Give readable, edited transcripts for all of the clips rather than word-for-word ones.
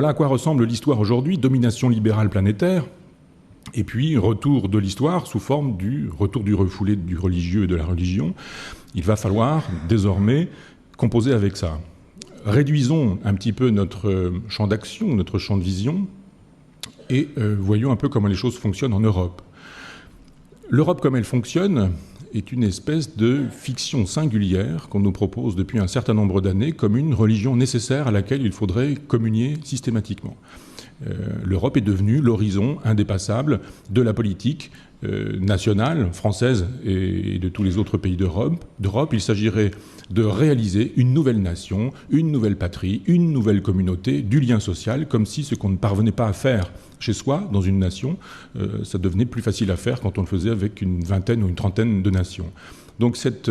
Voilà à quoi ressemble l'histoire aujourd'hui, domination libérale planétaire, et puis retour de l'histoire sous forme du retour du refoulé du religieux et de la religion. Il va falloir désormais composer avec ça. Réduisons un petit peu notre champ d'action, notre champ de vision, et voyons un peu comment les choses fonctionnent en Europe. L'Europe comme elle fonctionne est une espèce de fiction singulière qu'on nous propose depuis un certain nombre d'années comme une religion nécessaire à laquelle il faudrait communier systématiquement. L'Europe est devenue l'horizon indépassable de la politique nationale, française et de tous les autres pays d'Europe. Il s'agirait de réaliser une nouvelle nation, une nouvelle patrie, une nouvelle communauté, du lien social, comme si ce qu'on ne parvenait pas à faire chez soi, dans une nation, ça devenait plus facile à faire quand on le faisait avec une vingtaine ou une trentaine de nations. Donc cette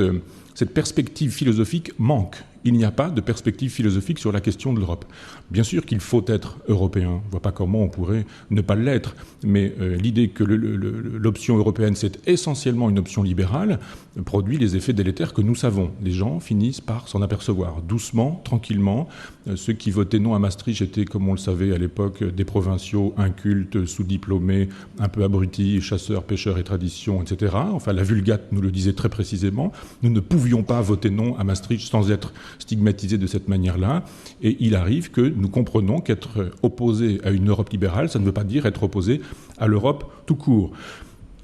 perspective philosophique manque. Il n'y a pas de perspective philosophique sur la question de l'Europe. Bien sûr qu'il faut être européen. On ne voit pas comment on pourrait ne pas l'être. Mais l'idée que l'option européenne, c'est essentiellement une option libérale, produit les effets délétères que nous savons. Les gens finissent par s'en apercevoir. Doucement, tranquillement. Ceux qui votaient non à Maastricht étaient, comme on le savait à l'époque, des provinciaux incultes, sous-diplômés, un peu abrutis, chasseurs, pêcheurs et traditions, etc. Enfin, la Vulgate nous le disait très précisément. Nous ne pouvions pas voter non à Maastricht sans être stigmatisés de cette manière-là. Et il arrive que nous comprenons qu'être opposé à une Europe libérale, ça ne veut pas dire être opposé à l'Europe tout court.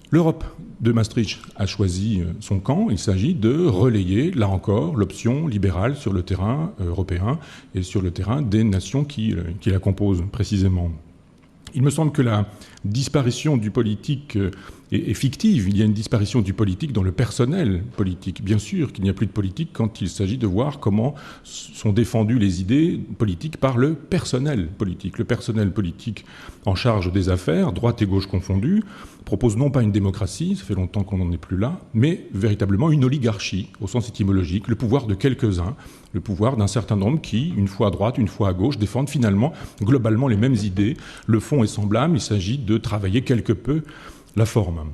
L'Europe de Maastricht a choisi son camp. Il s'agit de relayer, là encore, l'option libérale sur le terrain européen et sur le terrain des nations qui la composent précisément. Il me semble que la disparition du politique est fictive. Il y a une disparition du politique dans le personnel politique. Bien sûr qu'il n'y a plus de politique quand il s'agit de voir comment sont défendues les idées politiques par le personnel politique. Le personnel politique en charge des affaires, droite et gauche confondues, propose non pas une démocratie, ça fait longtemps qu'on n'en est plus là, mais véritablement une oligarchie, au sens étymologique, le pouvoir de quelques-uns, le pouvoir d'un certain nombre qui, une fois à droite, une fois à gauche, défendent finalement globalement les mêmes idées. Le fond est semblable, il s'agit de travailler quelque peu la forme.